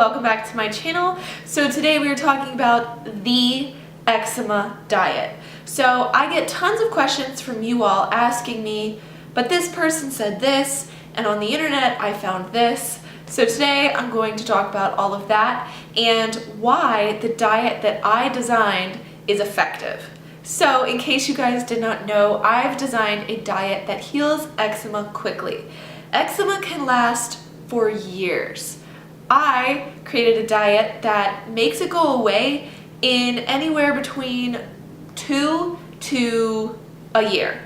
welcome back to my channel. So today we are talking about the eczema diet. So I get tons of questions from you all asking me, but this person said this, and on the internet I found this. So today I'm going to talk about all of that and why the diet that I designed is effective. So in case you guys did not know, I've designed a diet that heals eczema quickly. Eczema can last for years. I created a diet that makes it go away in anywhere between 2 to a year.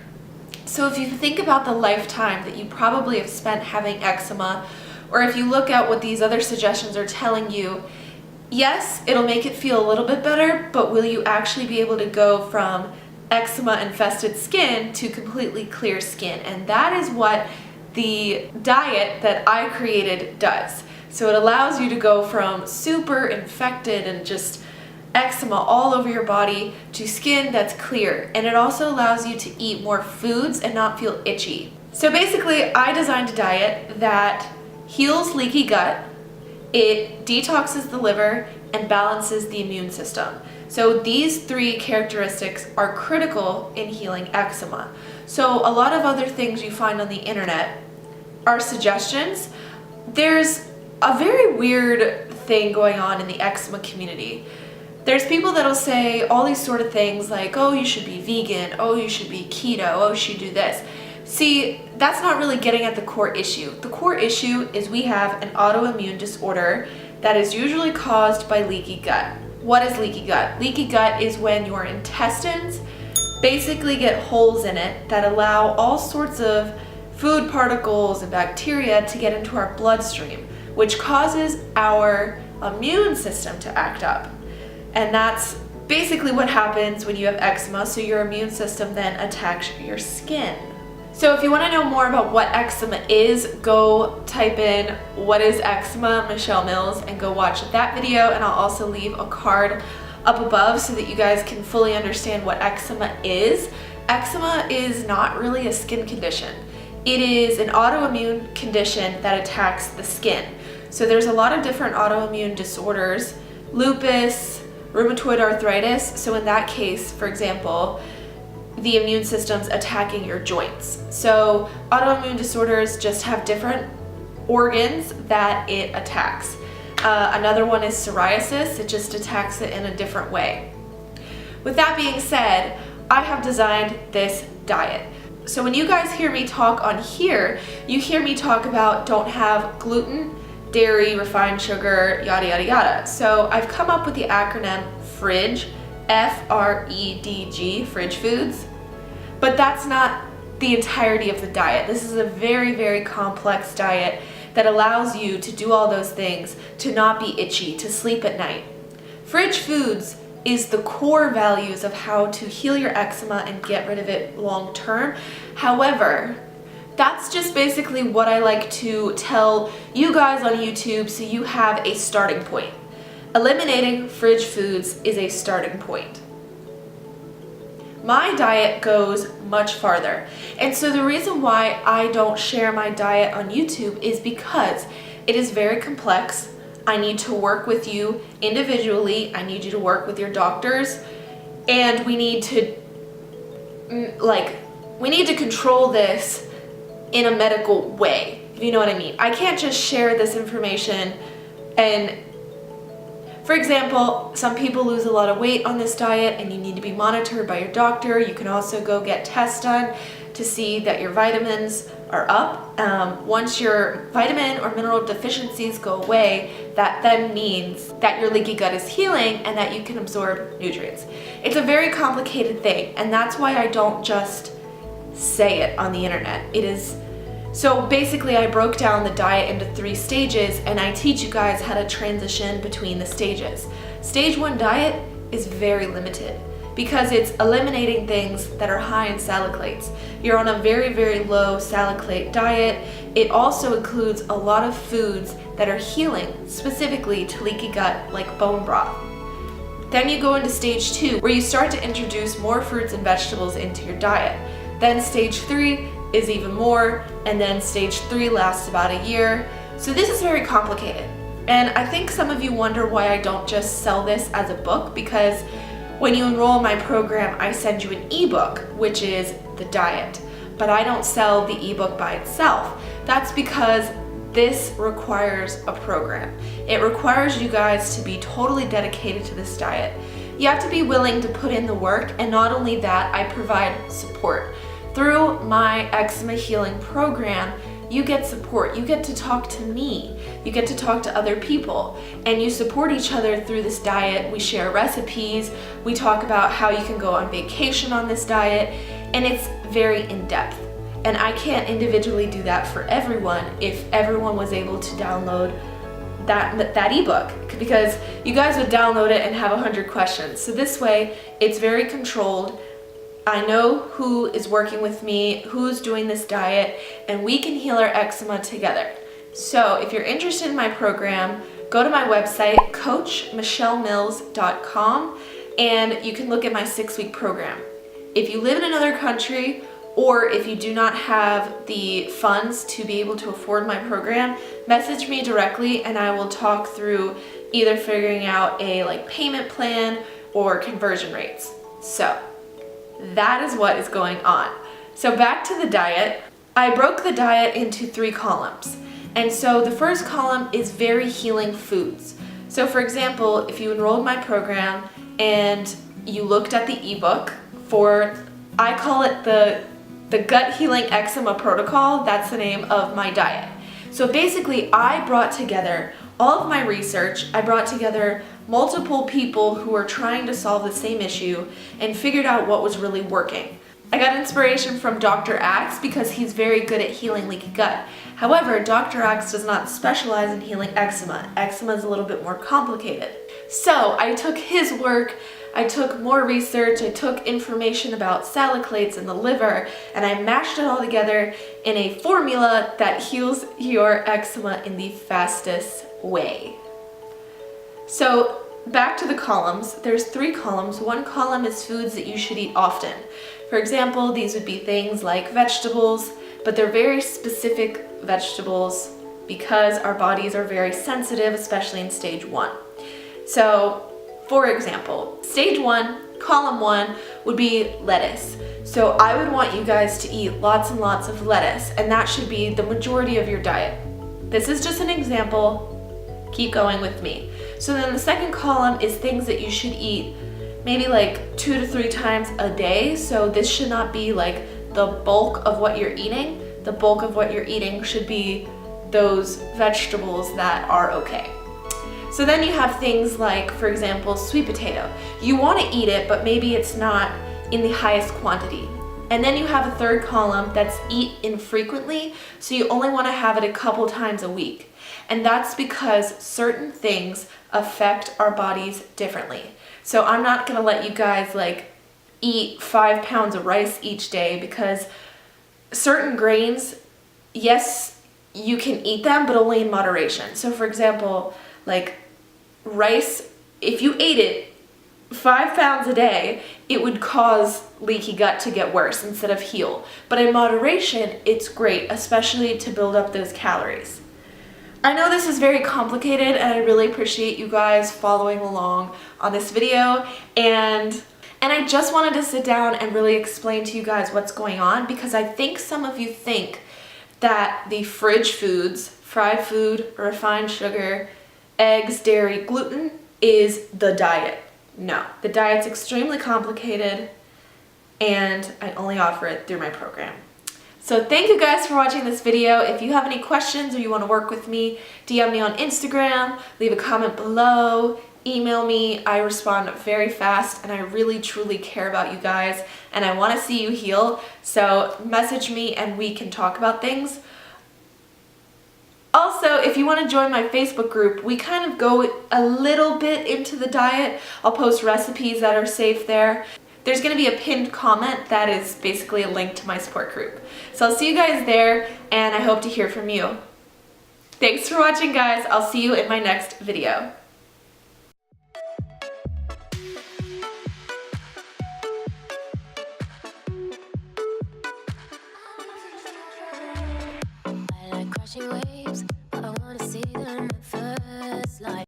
So if you think about the lifetime that you probably have spent having eczema, or if you look at what these other suggestions are telling you, yes, it'll make it feel a little bit better, but will you actually be able to go from eczema infested skin to completely clear skin? And that is what the diet that I created does. So it allows you to go from super infected and just eczema all over your body to skin that's clear. And it also allows you to eat more foods and not feel itchy. So basically, I designed a diet that heals leaky gut, it detoxes the liver, and balances the immune system. So these three characteristics are critical in healing eczema. So a lot of other things you find on the internet are suggestions. There's a very weird thing going on in the eczema community. There's people that'll say all these sort of things like, oh, you should be vegan, oh, you should be keto, oh, you should do this. See, that's not really getting at the core issue. The core issue is we have an autoimmune disorder that is usually caused by leaky gut. What is leaky gut? Leaky gut is when your intestines basically get holes in it that allow all sorts of food particles and bacteria to get into our bloodstream, which causes our immune system to act up. And that's basically what happens when you have eczema, so your immune system then attacks your skin. So if you want to know more about what eczema is, go type in "what is eczema" Michelle Mills and go watch that video, and I'll also leave a card up above so that you guys can fully understand what eczema is. Eczema is not really a skin condition. It is an autoimmune condition that attacks the skin. So there's a lot of different autoimmune disorders, lupus, rheumatoid arthritis. So in that case, for example, the immune system's attacking your joints. So autoimmune disorders just have different organs that it attacks. Another one is psoriasis. It just attacks it in a different way. With that being said, I have designed this diet. So when you guys hear me talk on here, you hear me talk about don't have gluten, dairy, refined sugar, yada, yada, yada. So I've come up with the acronym FRIDG, F-R-E-D-G, fridge foods. But that's not the entirety of the diet. This is a very, very complex diet that allows you to do all those things, to not be itchy, to sleep at night. Fridge foods is the core values of how to heal your eczema and get rid of it long term. However, that's just basically what I like to tell you guys on YouTube so you have a starting point. Eliminating fridge foods is a starting point. My diet goes much farther. And so the reason why I don't share my diet on YouTube is because it is very complex. I need to work with you individually. I need you to work with your doctors. And we need to, control this in a medical way, if you know what I mean. I can't just share this information and, for example, some people lose a lot of weight on this diet and you need to be monitored by your doctor. You can also go get tests done to see that your vitamins are up. Once your vitamin or mineral deficiencies go away, that then means that your leaky gut is healing and that you can absorb nutrients. It's a very complicated thing, and that's why I don't just say it on the internet. So basically I broke down the diet into 3 stages, and I teach you guys how to transition between the stages. Stage 1 diet is very limited because it's eliminating things that are high in salicylates. You're on a very, very low salicylate diet. It also includes a lot of foods that are healing, specifically to leaky gut, like bone broth. Then you go into stage 2, where you start to introduce more fruits and vegetables into your diet. Then stage 3 is even more, and then stage 3 lasts about a year. So this is very complicated. And I think some of you wonder why I don't just sell this as a book, because when you enroll in my program, I send you an ebook, which is the diet, but I don't sell the ebook by itself. That's because this requires a program. It requires you guys to be totally dedicated to this diet. You have to be willing to put in the work, and not only that, I provide support. Through my eczema healing program, you get support. You get to talk to me. You get to talk to other people, and you support each other through this diet. We share recipes. We talk about how you can go on vacation on this diet, and it's very in-depth. And I can't individually do that for everyone if everyone was able to download that ebook, because you guys would download it and have 100 questions. So this way, it's very controlled. I know who is working with me, who's doing this diet, and we can heal our eczema together. So if you're interested in my program, go to my website, coachmichellemills.com, and you can look at my 6-week program. If you live in another country, or if you do not have the funds to be able to afford my program, message me directly and I will talk through either figuring out a payment plan or conversion rates. So that is what is going on. So back to the diet. I broke the diet into 3 columns. And so the first column is very healing foods. So for example, if you enrolled in my program and you looked at the ebook for, I call it the Gut Healing Eczema Protocol, that's the name of my diet. So basically, I brought together all of my research, I brought together multiple people who are trying to solve the same issue and figured out what was really working. I got inspiration from Dr. Axe because he's very good at healing leaky gut. However, Dr. Axe does not specialize in healing eczema. Eczema is a little bit more complicated. So I took his work, I took more research, I took information about salicylates in the liver, and I mashed it all together in a formula that heals your eczema in the fastest way. So back to the columns, there's 3 columns. One column is foods that you should eat often. For example, these would be things like vegetables, but they're very specific vegetables because our bodies are very sensitive, especially in stage 1. So for example, stage 1, column 1 would be lettuce. So I would want you guys to eat lots and lots of lettuce, and that should be the majority of your diet. This is just an example. Keep going with me. So then the second column is things that you should eat maybe 2 to 3 times a day. So this should not be the bulk of what you're eating. The bulk of what you're eating should be those vegetables that are okay. So then you have things like, for example, sweet potato. You want to eat it, but maybe it's not in the highest quantity. And then you have a third column that's eat infrequently, so you only want to have it a couple times a week. And that's because certain things affect our bodies differently. So I'm not going to let you guys eat 5 pounds of rice each day, because certain grains, yes, you can eat them, but only in moderation. So for example, rice, if you ate it 5 pounds a day, it would cause leaky gut to get worse instead of heal. But in moderation, it's great, especially to build up those calories. I know this is very complicated, and I really appreciate you guys following along on this video, and I just wanted to sit down and really explain to you guys what's going on, because I think some of you think that the fridge foods, fried food, refined sugar, eggs, dairy, gluten is the diet. No, the diet's extremely complicated, and I only offer it through my program. So thank you guys for watching this video. If you have any questions or you want to work with me, DM me on Instagram, leave a comment below, email me. I respond very fast, and I really truly care about you guys, and I want to see you heal. So message me and we can talk about things. Also, if you want to join my Facebook group, we kind of go a little bit into the diet. I'll post recipes that are safe there. There's going to be a pinned comment that is basically a link to my support group. So I'll see you guys there, and I hope to hear from you. Thanks for watching, guys. I'll see you in my next video. Crashing waves